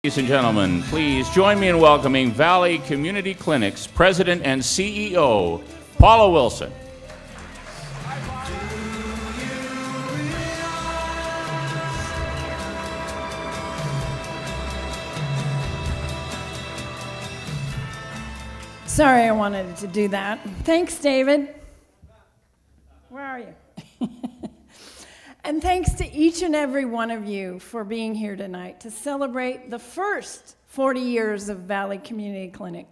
Ladies and gentlemen, please join me in welcoming Valley Community Clinic's President and CEO, Paula Wilson. Sorry, I wanted to do that. Thanks, David. Where are you? And thanks to each and every one of you for being here tonight to celebrate the first 40 years of Valley Community Clinic.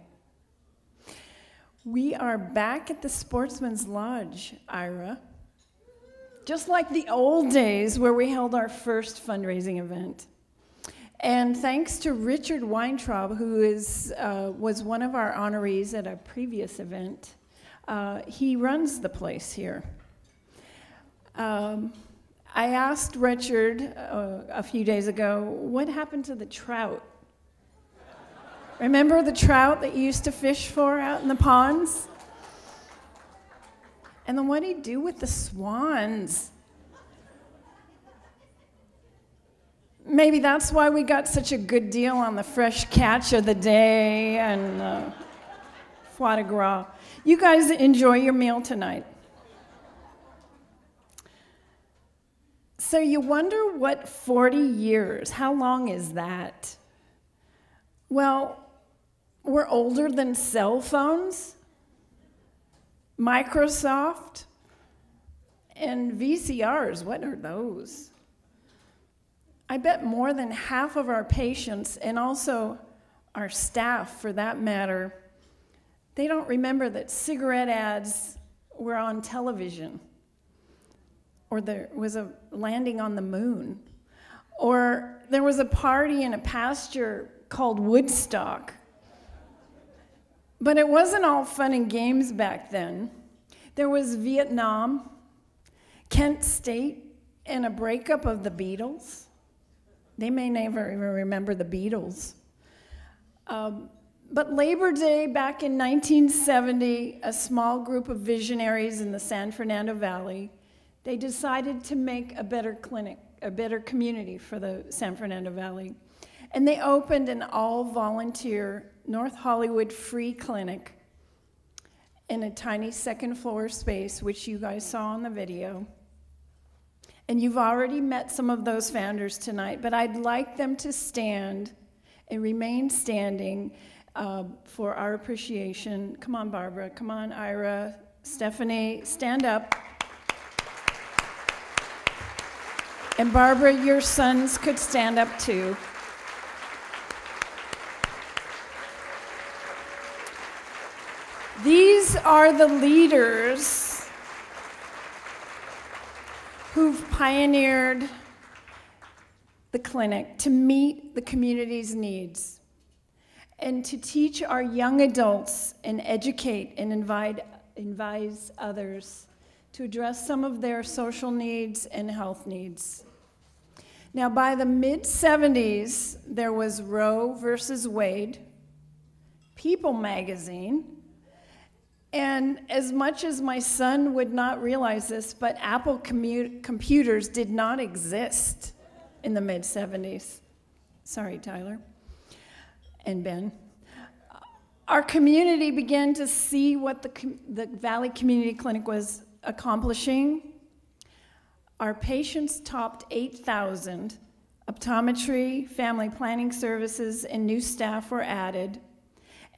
We are back at the Sportsman's Lodge, Ira, just like the old days where we held our first fundraising event. And thanks to Richard Weintraub, who was one of our honorees at a previous event, he runs the place here. I asked Richard a few days ago, what happened to the trout? Remember the trout that you used to fish for out in the ponds? And then what did he do with the swans? Maybe that's why we got such a good deal on the fresh catch of the day and foie de gras. You guys enjoy your meal tonight. So you wonder what 40 years, how long is that? Well, we're older than cell phones, Microsoft, and VCRs. What are those? I bet more than half of our patients, and also our staff for that matter, they don't remember that cigarette ads were on television, or there was a landing on the moon, or there was a party in a pasture called Woodstock. But it wasn't all fun and games back then. There was Vietnam, Kent State, and a breakup of the Beatles. They may never even remember the Beatles. But Labor Day back in 1970, a small group of visionaries in the San Fernando Valley, they decided to make a better clinic, a better community for the San Fernando Valley. And they opened an all-volunteer North Hollywood free clinic in a tiny second-floor space, which you guys saw on the video. And you've already met some of those founders tonight, but I'd like them to stand and remain standing for our appreciation. Come on, Barbara. Come on, Ira. Stephanie, stand up. And Barbara, your sons could stand up too. These are the leaders who've pioneered the clinic to meet the community's needs and to teach our young adults and educate and advise others to address some of their social needs and health needs. Now, by the mid-70s, there was Roe versus Wade, People magazine, and as much as my son would not realize this, but Apple computers did not exist in the mid-70s. Sorry, Tyler and Ben. Our community began to see what the Valley Community Clinic was accomplishing. Our patients topped 8,000. Optometry, family planning services, and new staff were added.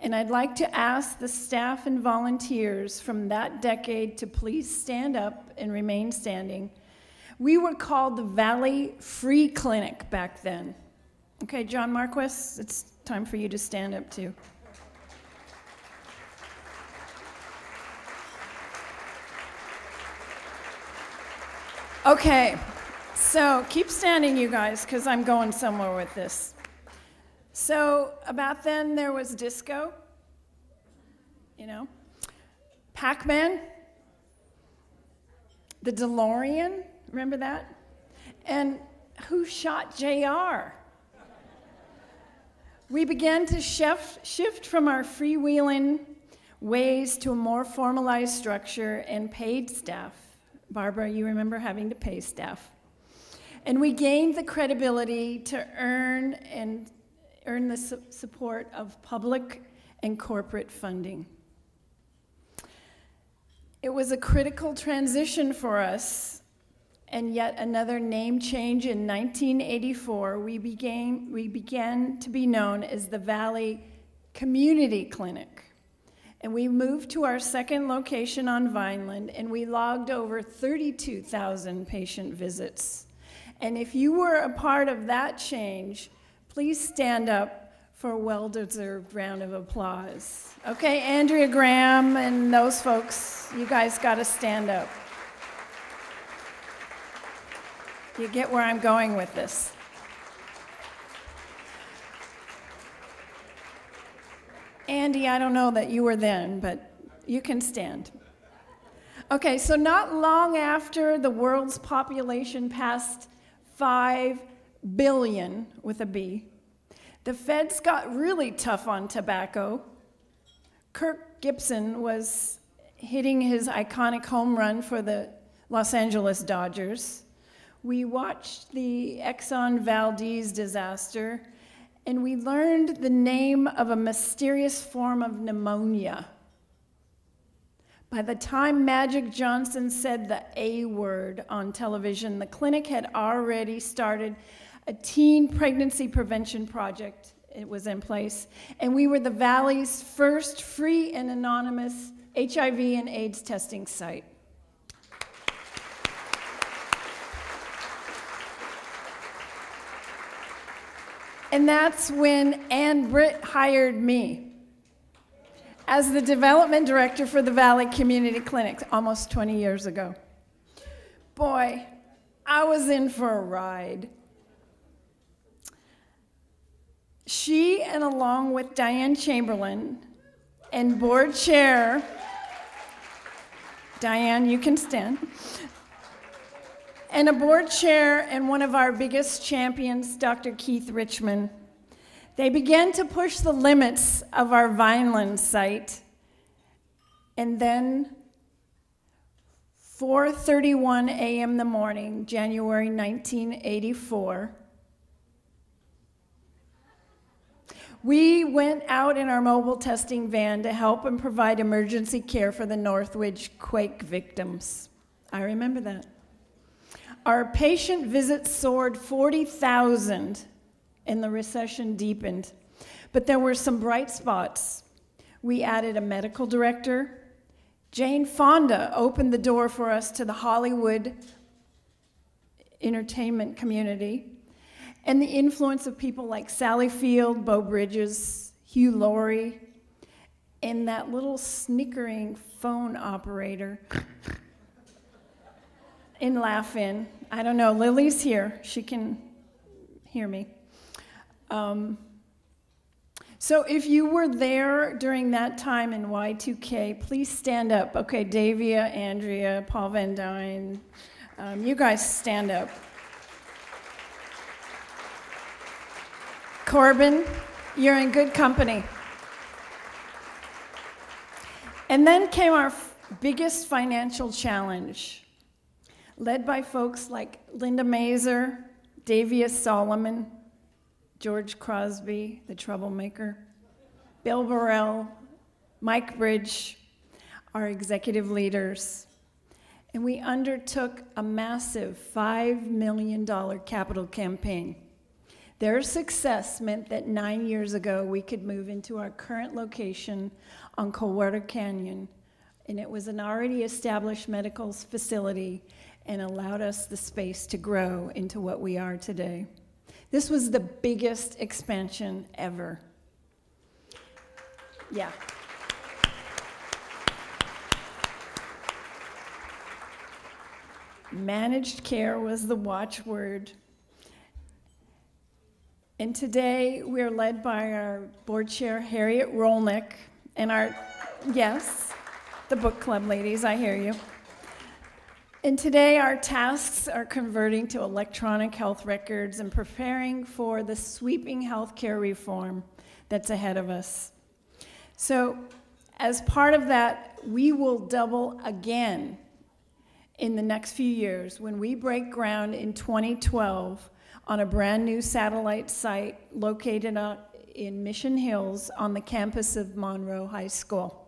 And I'd like to ask the staff and volunteers from that decade to please stand up and remain standing. We were called the Valley Free Clinic back then. Okay, John Marquis, it's time for you to stand up too. Okay, so keep standing, you guys, because I'm going somewhere with this. So about then, there was disco, you know, Pac-Man, the DeLorean, remember that? And Who Shot JR? We began to shift from our freewheeling ways to a more formalized structure and paid staff. Barbara, you remember having to pay staff. And we gained the credibility to earn earned the support of public and corporate funding. It was a critical transition for us, and yet another name change in 1984, we began to be known as the Valley Community Clinic. And we moved to our second location on Vineland, and we logged over 32,000 patient visits. And if you were a part of that change, please stand up for a well-deserved round of applause. Okay, Andrea Graham and those folks, you guys gotta stand up. You get where I'm going with this. Andy, I don't know that you were then, but you can stand. Okay, so not long after the world's population passed 5 billion with a B, the feds got really tough on tobacco. Kirk Gibson was hitting his iconic home run for the Los Angeles Dodgers. We watched the Exxon Valdez disaster, and we learned the name of a mysterious form of pneumonia. By the time Magic Johnson said the A word on television, the clinic had already started a teen pregnancy prevention project. It was in place, and we were the Valley's first free and anonymous HIV and AIDS testing site. And that's when Ann Britt hired me as the development director for the Valley Community Clinic almost 20 years ago. Boy, I was in for a ride. She, and along with Diane Chamberlain and board chair, Diane, you can stand, and a board chair and one of our biggest champions, Dr. Keith Richmond, they began to push the limits of our Vineland site. And then 4:31 a.m. in the morning, January 1984, we went out in our mobile testing van to help and provide emergency care for the Northridge quake victims. I remember that. Our patient visits soared 40,000 and the recession deepened. But there were some bright spots. We added a medical director. Jane Fonda opened the door for us to the Hollywood entertainment community. And the influence of people like Sally Field, Bo Bridges, Hugh Laurie, and that little snickering phone operator in Laugh-In. I don't know, Lily's here. She can hear me. So if you were there during that time in Y2K, please stand up. Okay, Davia, Andrea, Paul Van Dyne, you guys stand up. Corbin, you're in good company. And then came our biggest financial challenge, led by folks like Linda Mazer, Davia Solomon, George Crosby, the troublemaker, Bill Burrell, Mike Bridge, our executive leaders. And we undertook a massive $5 million capital campaign. Their success meant that 9 years ago, we could move into our current location on Coldwater Canyon, and it was an already established medical facility and allowed us the space to grow into what we are today. This was the biggest expansion ever. Yeah. Managed care was the watchword. And today, we're led by our board chair, Harriet Rolnick, and our, yes, the book club ladies, I hear you. And today, our tasks are converting to electronic health records and preparing for the sweeping healthcare reform that's ahead of us. So, as part of that, we will double again in the next few years when we break ground in 2012 on a brand new satellite site located in Mission Hills on the campus of Monroe High School.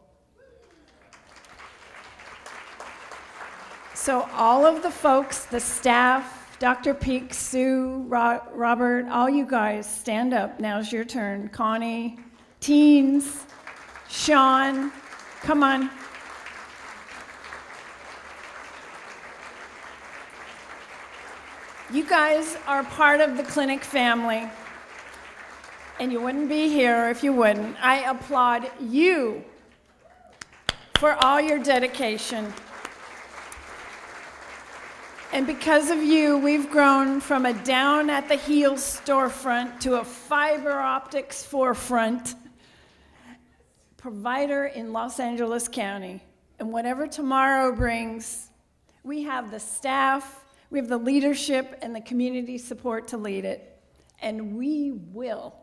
So all of the folks, the staff, Dr. Peak, Sue, Robert, all you guys, stand up. Now's your turn. Connie, teens, Sean, come on. You guys are part of the clinic family, and you wouldn't be here if you wouldn't. I applaud you for all your dedication. And because of you, we've grown from a down-at-the-heel storefront to a fiber optics forefront provider in Los Angeles County. And whatever tomorrow brings, we have the staff, we have the leadership and the community support to lead it, and we will.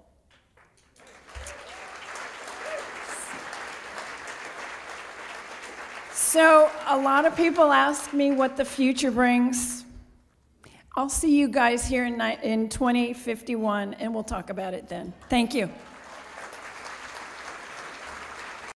So a lot of people ask me what the future brings. I'll see you guys here in 2051, and we'll talk about it then. Thank you.